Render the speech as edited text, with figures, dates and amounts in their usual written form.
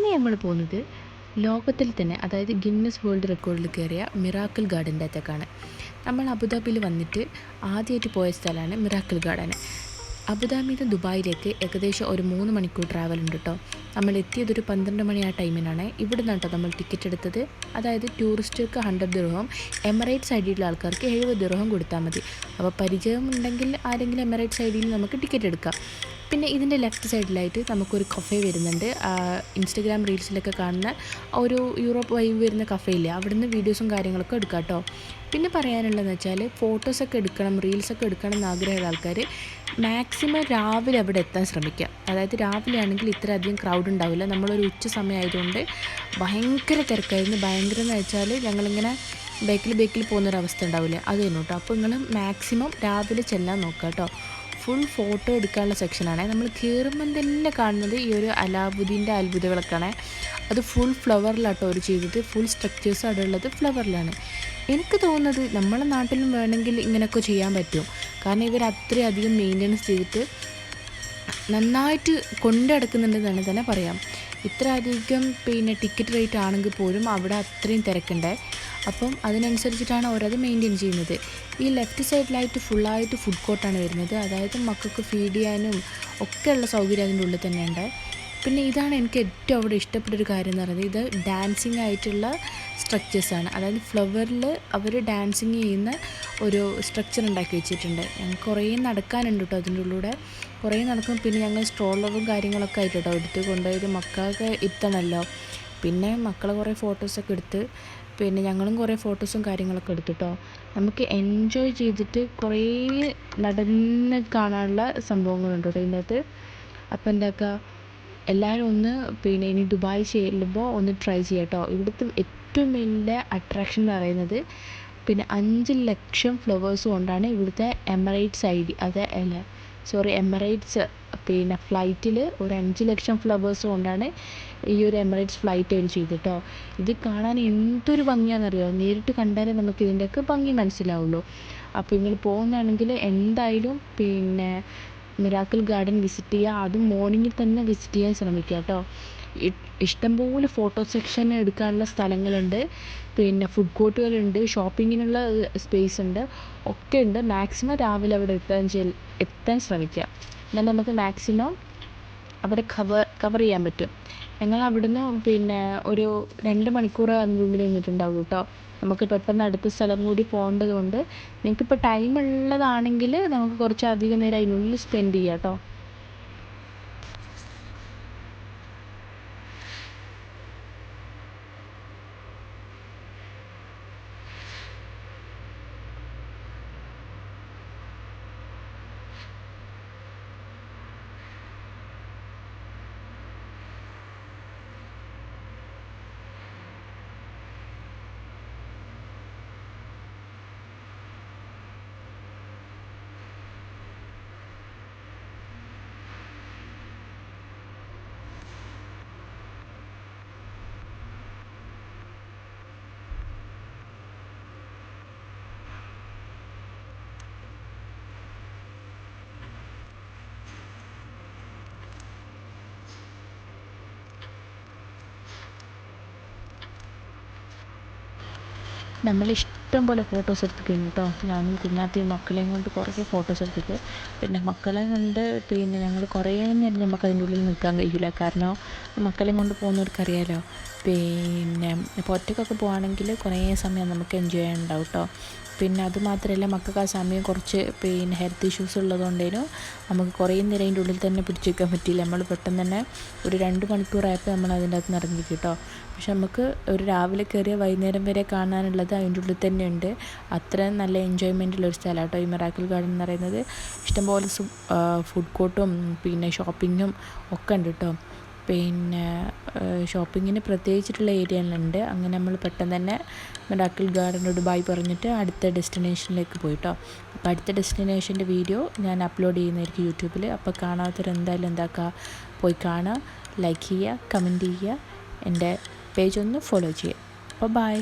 ഇനി നമ്മൾ പോകുന്നത് ലോകത്തിൽ തന്നെ, അതായത് ഗിന്നസ് വേൾഡ് റെക്കോർഡിൽ കയറിയ മിറാക്കിൾ ഗാർഡൻ്റെ അകത്തേക്കാണ്. നമ്മൾ അബുദാബിയിൽ വന്നിട്ട് ആദ്യമായിട്ട് പോയ സ്ഥലമാണ് മിറാക്കിൾ ഗാർഡൻ. അബുദാബിയിൽ നിന്ന് ദുബായിലേക്ക് ഏകദേശം ഒരു 3 മണിക്കൂർ ട്രാവൽ ഉണ്ട് കേട്ടോ. നമ്മൾ എത്തിയതൊരു 12 മണി ആ ടൈമിനാണ്. ഇവിടെ നിന്നാണ് കേട്ടോ നമ്മൾ ടിക്കറ്റ് എടുത്തത്. അതായത് ടൂറിസ്റ്റുകൾക്ക് 100 ദിർഹം, എമിറേറ്റ്സ് ഐ ഡിയിലുള്ള ആൾക്കാർക്ക് 70 ദിർഹം കൊടുത്താൽ മതി. അപ്പോൾ പരിചയമുണ്ടെങ്കിൽ ആരെങ്കിലും എമിറേറ്റ്സ് ഐ ഡിയിൽ നമുക്ക് ടിക്കറ്റ് എടുക്കാം. പിന്നെ ഇതിൻ്റെ ലെഫ്റ്റ് സൈഡിലായിട്ട് നമുക്കൊരു കഫേ വരുന്നുണ്ട്. ഇൻസ്റ്റഗ്രാം റീൽസിലൊക്കെ കാണുന്ന ഒരു യൂറോപ്പ് വൈബ് വരുന്ന കഫേയില്ലേ, അവിടുന്ന് വീഡിയോസും കാര്യങ്ങളൊക്കെ എടുക്കാം കേട്ടോ. പിന്നെ പറയാനുള്ളതെന്ന് വെച്ചാൽ ഫോട്ടോസൊക്കെ എടുക്കണം, റീൽസൊക്കെ എടുക്കണം എന്ന് ആഗ്രഹമുള്ള ആൾക്കാർ മാക്സിമം രാവിലെ അവിടെ എത്താൻ ശ്രമിക്കുക. അതായത് രാവിലെ ആണെങ്കിൽ ഇത്ര അധികം ക്രൗഡ് ഉണ്ടാവില്ല. നമ്മളൊരു ഉച്ച സമയമായതുകൊണ്ട് ഭയങ്കര തിരക്കായിരുന്നു. ഭയങ്കര എന്ന് വെച്ചാൽ ഞങ്ങളിങ്ങനെ ബേക്കിൽ പോകുന്നൊരവസ്ഥ ഉണ്ടാവില്ലേ, അത് തന്നെ കേട്ടോ. അപ്പോൾ നിങ്ങൾ മാക്സിമം രാവിലെ ചെല്ലാൻ നോക്കുക കേട്ടോ. ഫുൾ ഫോട്ടോ എടുക്കാനുള്ള സെക്ഷനാണ്. നമ്മൾ കയറുമ്പം തന്നെ കാണുന്നത് ഈ ഒരു അലാവുദ്ദീൻ്റെ അത്ഭുത വിളക്കാണ്. അത് ഫുൾ ഫ്ലവറിലാട്ടോ അവർ ചെയ്തത്. ഫുൾ സ്ട്രക്ചേഴ്സ് അവിടെ ഉള്ളത് ഫ്ലവറിലാണ്. എനിക്ക് തോന്നുന്നത് നമ്മളെ നാട്ടിലും വേണമെങ്കിൽ ഇങ്ങനെയൊക്കെ ചെയ്യാൻ പറ്റും. കാരണം ഇവർ അത്രയധികം മെയിൻ്റനൻസ് ചെയ്തിട്ട് നന്നായിട്ട് കൊണ്ടു നടക്കുന്നുണ്ടെന്ന് തന്നെ പറയാം. ഇത്ര അധികം ടിക്കറ്റ് റേറ്റ് ആണെങ്കിൽ പോലും അവിടെ അത്രയും തിരക്കുണ്ട്. അപ്പം അതിനനുസരിച്ചിട്ടാണ് അവരത് മെയിൻറ്റെയിൻ ചെയ്യുന്നത്. ഈ ലെഫ്റ്റ് സൈഡിലായിട്ട് ഫുള്ളായിട്ട് ഫുഡ് കോർട്ടാണ് വരുന്നത്. അതായത് മക്കൾക്ക് ഫീഡ് ചെയ്യാനും ഒക്കെയുള്ള സൗകര്യം അതിൻ്റെ ഉള്ളിൽ തന്നെയുണ്ട്. പിന്നെ ഇതാണ് എനിക്ക് ഏറ്റവും അവിടെ ഇഷ്ടപ്പെട്ടൊരു കാര്യം എന്ന് പറയുന്നത്, ഇത് ഡാൻസിങ് ആയിട്ടുള്ള സ്ട്രക്ചേഴ്സാണ്. അതായത് ഫ്ലവറിൽ അവർ ഡാൻസിങ് ചെയ്യുന്ന ഒരു സ്ട്രക്ചർ ഉണ്ടാക്കി വെച്ചിട്ടുണ്ട്. ഞങ്ങൾക്ക് കുറേ നടക്കാനുണ്ട് കേട്ടോ അതിൻ്റെ ഉള്ളിലൂടെ. കുറേ നടക്കും. പിന്നെ ഞങ്ങൾ സ്ട്രോളറും കാര്യങ്ങളൊക്കെ ആയിട്ട് കേട്ടോ എടുത്ത് കൊണ്ടുപോയത്. മക്കൾക്ക് എത്തണമല്ലോ. പിന്നെ മക്കളെ കുറേ ഫോട്ടോസൊക്കെ എടുത്ത്, പിന്നെ ഞങ്ങളും കുറേ ഫോട്ടോസും കാര്യങ്ങളൊക്കെ എടുത്തിട്ടോ. നമുക്ക് എൻജോയ് ചെയ്തിട്ട് കുറേ നടന്ന് കാണാനുള്ള സംഭവങ്ങളുണ്ട് കേട്ടോ ഇതിനകത്ത്. അപ്പോൾ എന്താക്കുക, എല്ലാവരും ഒന്ന് ഇനി ദുബായ് ചെല്ലുമ്പോൾ ഒന്ന് ട്രൈ ചെയ്യാം കേട്ടോ. ഇവിടുത്തെ ഏറ്റവും വലിയ അട്രാക്ഷൻ എന്ന് പറയുന്നത് 5 ലക്ഷം ഫ്ലവേഴ്സ് കൊണ്ടാണ് ഇവിടുത്തെ എമിറേറ്റ്സ് ഫ്ലൈറ്റിൽ ഒരു 5 ലക്ഷം ഫ്ലവേഴ്സ് കൊണ്ടാണ് ഈ ഒരു എമിറേറ്റ്സ് ഫ്ലൈറ്റ് അവർ ചെയ്തിട്ടോ. ഇത് കാണാൻ എന്തൊരു ഭംഗിയാണെന്നറിയോ. നേരിട്ട് കണ്ടാലേ നമുക്ക് ഇതിൻ്റെയൊക്കെ ഭംഗി മനസ്സിലാവുള്ളൂ. അപ്പോൾ നിങ്ങൾ പോകുന്നതാണെങ്കിൽ എന്തായാലും മിറാക്കിൾ ഗാർഡൻ വിസിറ്റ് ചെയ്യുക. അതും മോർണിംഗിൽ തന്നെ വിസിറ്റ് ചെയ്യാൻ ശ്രമിക്കുക കേട്ടോ. ഇഷ്ടംപോലെ ഫോട്ടോ സെക്ഷൻ എടുക്കാനുള്ള സ്ഥലങ്ങളുണ്ട്. ഫുഡ് കോർട്ടുകളുണ്ട്, ഷോപ്പിങ്ങിനുള്ള സ്പേസ് ഉണ്ട്, ഒക്കെ ഉണ്ട്. മാക്സിമം രാവിലെ അവിടെ എത്താൻ ശ്രമിക്കുക. എന്നാൽ നമുക്ക് മാക്സിമം അവിടെ കവർ ചെയ്യാൻ പറ്റും. ഞങ്ങൾ അവിടുന്ന് ഒരു 2 മണിക്കൂർ അതിനുള്ളിൽ നിന്നിട്ടുണ്ടാവും കേട്ടോ. നമുക്ക് പെട്ടെന്ന് അടുത്ത സ്ഥലം കൂടി പോകേണ്ടത് കൊണ്ട് നിങ്ങൾക്കിപ്പോൾ ടൈം ഉള്ളതാണെങ്കിൽ നമുക്ക് കുറച്ചധികം നേരം അതിനുള്ളിൽ സ്പെൻഡ് ചെയ്യാം കേട്ടോ. നമ്മൾ ഇഷ്ടം പോലെ ഫോട്ടോസ് എടുത്ത് കഴിഞ്ഞു കേട്ടോ. ഞാനും കുഞ്ഞാത്തയും മക്കളെയും കൊണ്ട് കുറേ ഫോട്ടോസ് എടുത്തിട്ട്, മക്കളെ കൊണ്ട് ഞങ്ങൾ കുറേ നേരം നമുക്ക് അതിൻ്റെ ഉള്ളിൽ നിൽക്കാൻ കഴിയില്ല. കാരണം മക്കളെയും കൊണ്ട് പോകുന്നവർക്കറിയാലോ. ഇപ്പോൾ ഒറ്റയ്ക്കൊക്കെ പോകുകയാണെങ്കിൽ കുറേ സമയം നമുക്ക് എൻജോയ് ചെയ്യാനുണ്ടാവും കേട്ടോ. അതുമാത്രമല്ല മക്കൾക്ക് ആ സമയം കുറച്ച് ഹെൽത്ത് ഇഷ്യൂസ് ഉള്ളതുകൊണ്ടേനും നമുക്ക് കുറേ നേരം അതിൻ്റെ ഉള്ളിൽ തന്നെ പിടിച്ചു വയ്ക്കാൻ പറ്റിയില്ല. നമ്മൾ പെട്ടെന്ന് തന്നെ ഒരു 2 മണിക്കൂറായപ്പോൾ നമ്മൾ അതിൻ്റെ അകത്ത് നിന്ന് ഇറങ്ങി കേട്ടോ. പക്ഷെ നമുക്ക് ഒരു രാവിലെ കയറിയ വൈകുന്നേരം വരെ കാണാനുള്ളത് അതിൻ്റെ ഉള്ളിൽ തന്നെ ഉണ്ട്. അത്ര നല്ല എൻജോയ്മെൻറ്റുള്ളൊരു സ്ഥലമാണ് കേട്ടോ ഈ മിറാക്കിൾ ഗാർഡൻ എന്ന് പറയുന്നത്. ഇഷ്ടംപോലെ ഫുഡ് കോർട്ടും ഷോപ്പിങ്ങും ഒക്കെ ഉണ്ട് കേട്ടോ. ഷോപ്പിങ്ങിന് പ്രത്യേകിച്ചിട്ടുള്ള ഏരിയകളുണ്ട്. അങ്ങനെ നമ്മൾ പെട്ടെന്ന് തന്നെ മിറാക്കിൾ ഗാർഡനോട് ബൈ പറഞ്ഞിട്ട് അടുത്ത ഡെസ്റ്റിനേഷനിലേക്ക് പോയിട്ടോ. അപ്പോൾ അടുത്ത ഡെസ്റ്റിനേഷൻ്റെ വീഡിയോ ഞാൻ അപ്ലോഡ് ചെയ്യുന്നതായിരിക്കും യൂട്യൂബിൽ. അപ്പോൾ കാണാത്തവർ എന്തായാലും പോയി കാണുക, ലൈക്ക് ചെയ്യുക, കമൻറ്റ് ചെയ്യുക, എൻ്റെ പേജ് ഒന്ന് ഫോളോ ചെയ്യുക. അപ്പോൾ ബൈ.